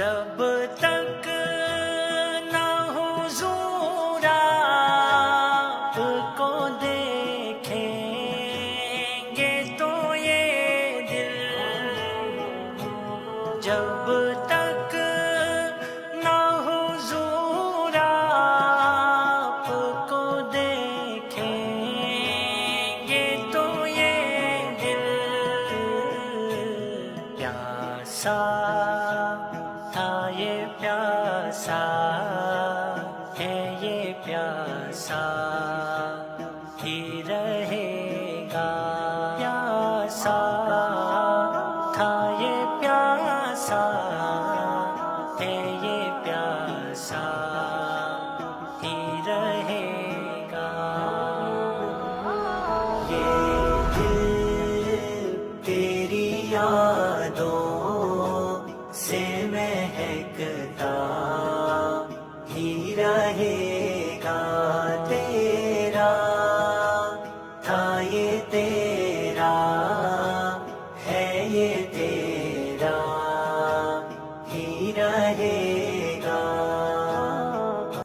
जब तक ना हुजूर आपको देखेंगे तो ये दिल, जब तक ना हुजूर आपको देखेंगे तो ये दिल प्यासा था, ये प्यासा है, ये प्यासा ही रहेगा। प्यासा था, ये प्यासा है, ये प्यासा ही रहेगा। ये दिल तेरी यादों से महकता ही रहेगा। तेरा था, ये तेरा